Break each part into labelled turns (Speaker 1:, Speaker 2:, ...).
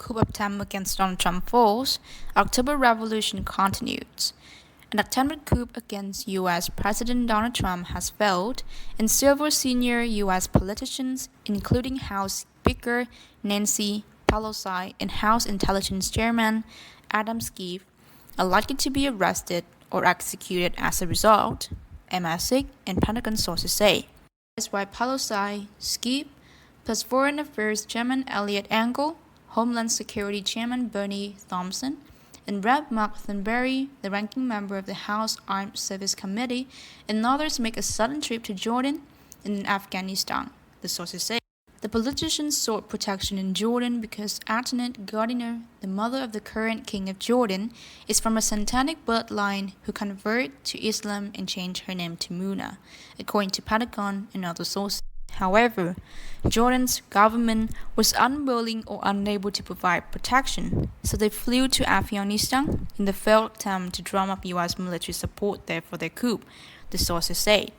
Speaker 1: coup attempt against Donald Trump falls, October revolution continues. An attempted coup against U.S. President Donald Trump has failed, and several senior U.S. politicians, including House Speaker Nancy Pelosi and House Intelligence Chairman Adam Schiff, are likely to be arrested or executed as a result, MI6 and Pentagon sources say. That's why Pelosi, Schiff, plus Foreign Affairs Chairman Eliot Engel, Homeland Security Chairman Bernie Thompson, and Rep. Mark Thornberry, the ranking member of the House Armed Services Committee, and others make a sudden trip to Jordan and Afghanistan, the sources say. The politicians sought protection in Jordan because Antoinette Gardiner, the mother of the current king of Jordan, is from a satanic bloodline who converted to Islam and changed her name to Muna, according to Pentagon and other sources. However, Jordan's government was unwilling or unable to provide protection, so they flew to Afghanistan in the failed attempt to drum up U.S. military support there for their coup, the sources say.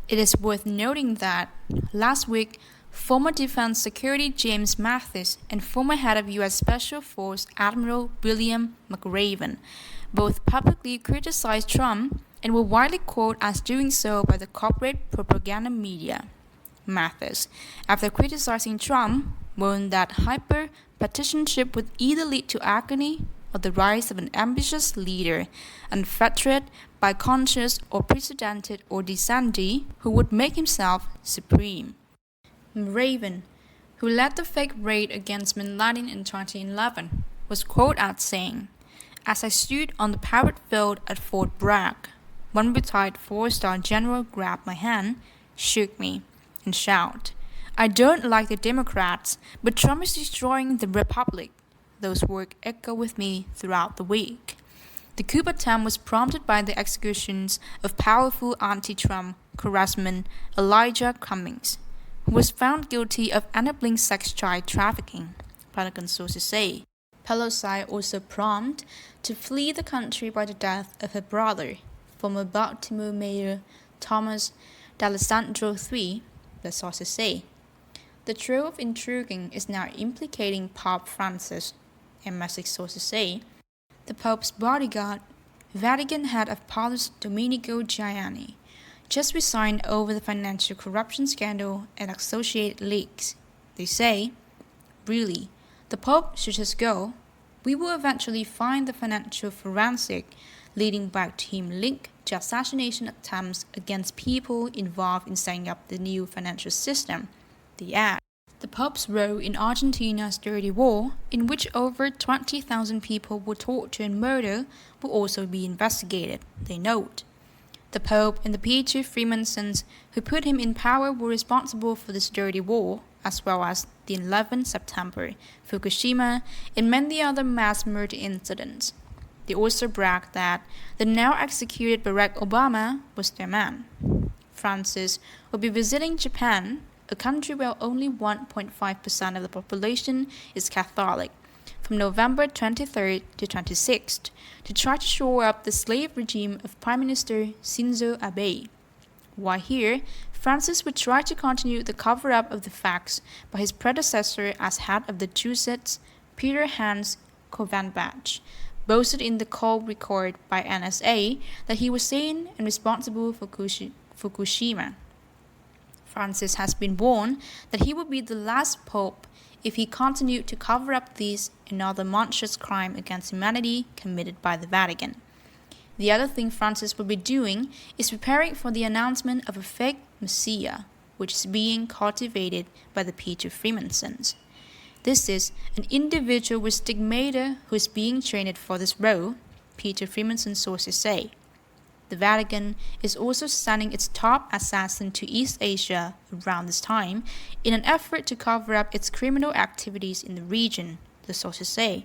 Speaker 1: It is worth noting that last week, former Defense Secretary James Mattis and former head of U.S. Special Forces Admiral William McRaven both publicly criticized Trump and were widely quoted as doing so by the corporate propaganda media. Mattis, after criticizing Trump, warned that hyper-partisanship would either lead to agony or the rise of an ambitious leader, unfettered by conscience or precedented or descendee, who would make himself supreme. McRaven, who led the fake raid against bin Laden in 2011, was quoted as saying, "As I stood on the parade field at Fort Bragg, one retired four-star general grabbed my hand, shook me, and shouted, 'I don't like the Democrats, but Trump is destroying the Republic.' Those words echo with me throughout the week." The coup attempt was prompted by the executions of powerful anti-Trump congressman Elijah Cummings, who was found guilty of enabling sex child trafficking, Pentagon sources say. Pelosi also prompted to flee the country by the death of her brother, former Baltimore Mayor Thomas D'Alessandro III, the sources say. The trail of intriguing is now implicating Pope Francis, MI6 sources say. The Pope's bodyguard, Vatican head of policy Domenico Gianni, just resigned over the financial corruption scandal and associated leaks. They say, "Really, the Pope should just go. We will eventually find the financial forensic leading back to him linked to assassination attempts against people involved in setting up the new financial system," they add. The Pope's role in Argentina's dirty war, in which over 20,000 people were tortured and murdered, will also be investigated, they note. The Pope and the Peter Freemasons who put him in power were responsible for this dirty war, as well as the 11th September, Fukushima, and many other mass murder incidents. They also bragged that the now executed Barack Obama was their man. Francis will be visiting Japan, a country where only 1.5% of the population is Catholic, from November 23rd to 26th, to try to shore up the slave regime of Prime Minister Shinzo Abe. While here, Francis would try to continue the cover-up of the facts by his predecessor as head of the Jesuits, Peter Hans Kovanbach, boasted in the call record by NSA that he was sane and responsible for Fukushima. Francis has been warned that he would be the last pope if he continued to cover up these and other monstrous crimes against humanity committed by the Vatican. The other thing Francis will be doing is preparing for the announcement of a fake messiah, which is being cultivated by the Peter Freemasons. This is an individual with stigmata who is being trained for this role, Peter Freemason sources say. The Vatican is also sending its top assassin to East Asia around this time in an effort to cover up its criminal activities in the region, the sources say.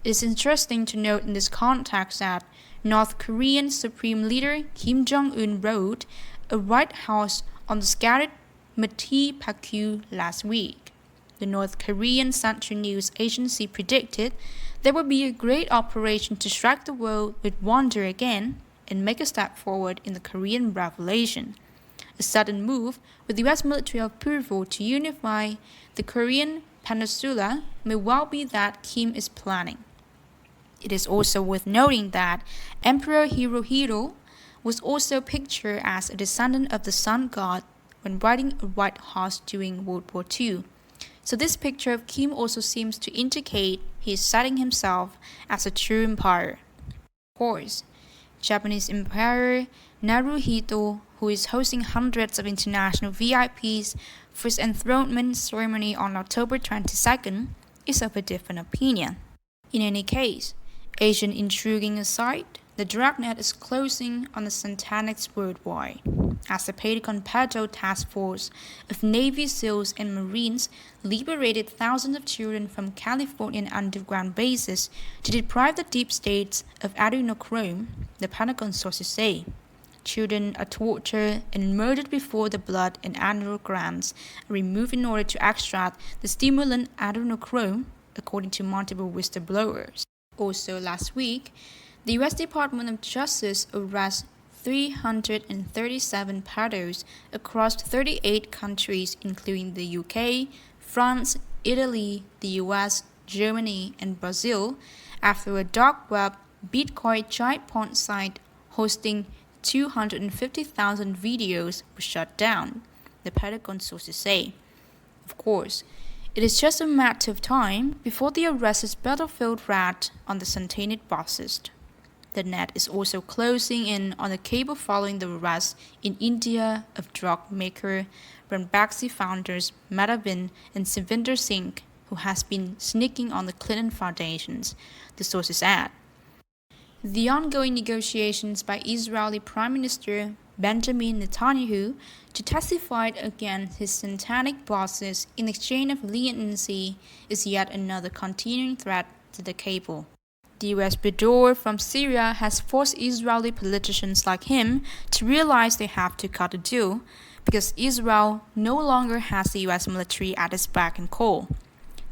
Speaker 1: It is interesting to note in this context that North Korean Supreme Leader Kim Jong-un wrote a White House on the scattered Mati-Paku last week. The North Korean Central News Agency predicted there would be a great operation to strike the world with wonder again and make a step forward in the Korean Revolution. A sudden move with the U.S. military approval to unify the Korean Peninsula may well be that Kim is planning. It is also worth noting that Emperor Hirohito was also pictured as a descendant of the sun god when riding a white horse during World War II. So this picture of Kim also seems to indicate he is setting himself as a true empire. Of course, Japanese Emperor Naruhito, who is hosting hundreds of international VIPs for his enthronement ceremony on October 22nd, is of a different opinion. In any case, Asian intriguing aside, the dragnet is closing on the Satanics worldwide, as the Pentagon Patrol Task Force of Navy SEALs and Marines liberated thousands of children from Californian underground bases to deprive the deep states of adrenochrome, the Pentagon sources say. Children are tortured and murdered before the blood and adrenal glands are removed in order to extract the stimulant adrenochrome, according to multiple whistleblowers. Also last week, the U.S. Department of Justice arrested 337 pedos across 38 countries, including the UK, France, Italy, the US, Germany, and Brazil, after a dark web Bitcoin giant porn site hosting 250,000 videos was shut down, the Pentagon sources say. Of course, it is just a matter of time before the arrested battlefield rat on the satanic bosses. The net is also closing in on the cable following the arrest in India of drug maker Ranbaxy founders Madhavan and Sivinder Singh, who has been sneaking on the Clinton foundations, the sources add. The ongoing negotiations by Israeli Prime Minister Benjamin Netanyahu to testify against his satanic bosses in exchange of leniency is yet another continuing threat to the cable. The US withdrawal from Syria has forced Israeli politicians like him to realize they have to cut a deal because Israel no longer has the US military at its beck and call.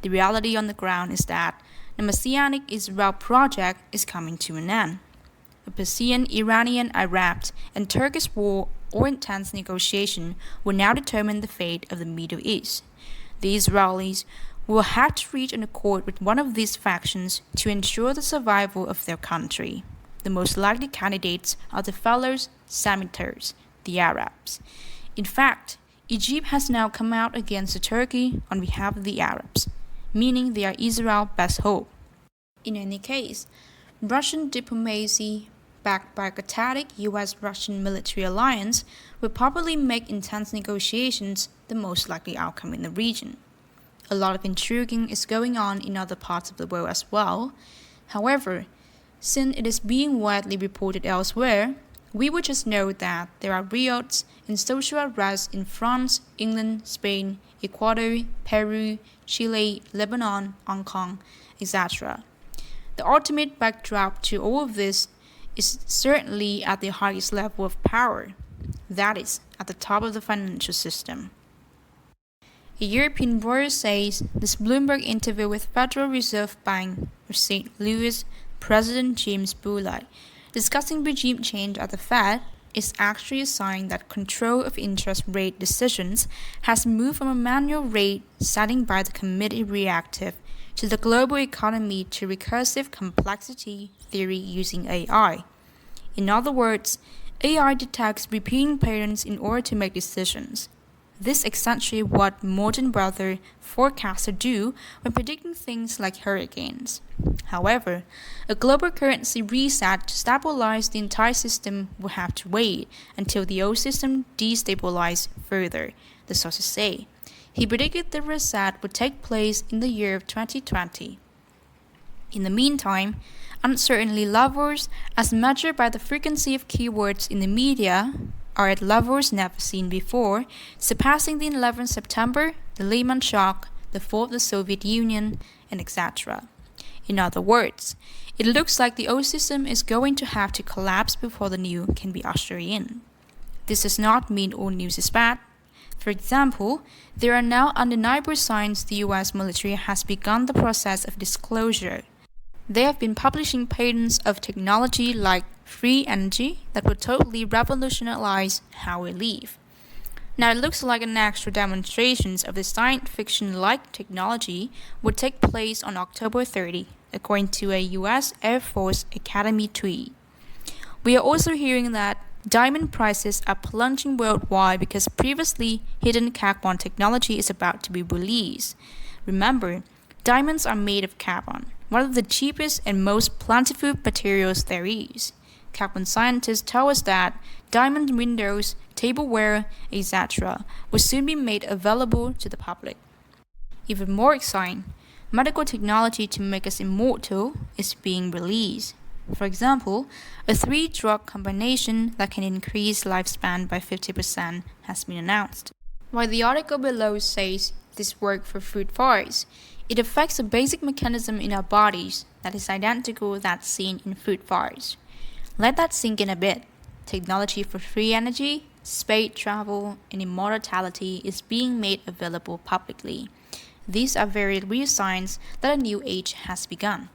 Speaker 1: The reality on the ground is that the Messianic Israel project is coming to an end. A Persian, Iranian, Arab, and Turkish war or intense negotiation will now determine the fate of the Middle East. The Israelis will have to reach an accord with one of these factions to ensure the survival of their country. The most likely candidates are the fellow Semites, the Arabs. In fact, Egypt has now come out against Turkey on behalf of the Arabs, meaning they are Israel's best hope. In any case, Russian diplomacy, backed by a static US-Russian military alliance, will probably make intense negotiations the most likely outcome in the region. A lot of intriguing is going on in other parts of the world as well. However, since it is being widely reported elsewhere, we would just know that there are riots and social unrest in France, England, Spain, Ecuador, Peru, Chile, Lebanon, Hong Kong, etc. The ultimate backdrop to all of this is certainly at the highest level of power, that is, at the top of the financial system. A European lawyer says this Bloomberg interview with Federal Reserve Bank of St. Louis President James Bullard discussing regime change at the Fed is actually a sign that control of interest rate decisions has moved from a manual rate setting by the committee reactive to the global economy to recursive complexity theory using AI. In other words, AI detects repeating patterns in order to make decisions. This is essentially what modern weather forecasters do when predicting things like hurricanes. However, a global currency reset to stabilize the entire system will have to wait until the old system destabilizes further, the sources say. He predicted the reset would take place in the year of 2020. In the meantime, uncertainty levels, as measured by the frequency of keywords in the media, are at levels never seen before, surpassing the 11th September, the Lehman shock, the fall of the Soviet Union, and etc. In other words, it looks like the old system is going to have to collapse before the new can be ushered in. This does not mean all news is bad. For example, there are now undeniable signs the US military has begun the process of disclosure. They have been publishing patents of technology like free energy that will totally revolutionize how we live. Now it looks like an extra demonstrations of the science fiction-like technology would take place on October 30, according to a U.S. Air Force Academy tweet. We are also hearing that diamond prices are plunging worldwide because previously hidden carbon technology is about to be released. Remember, diamonds are made of carbon, one of the cheapest and most plentiful materials there is. Carbon scientists tell us that diamond windows, tableware, etc. will soon be made available to the public. Even more exciting, medical technology to make us immortal is being released. For example, a 3-drug combination that can increase lifespan by 50% has been announced. While the article below says this works for food forests, it affects a basic mechanism in our bodies that is identical to that seen in food forests. Let that sink in a bit. Technology for free energy, space travel, and immortality is being made available publicly. These are very real signs that a new age has begun.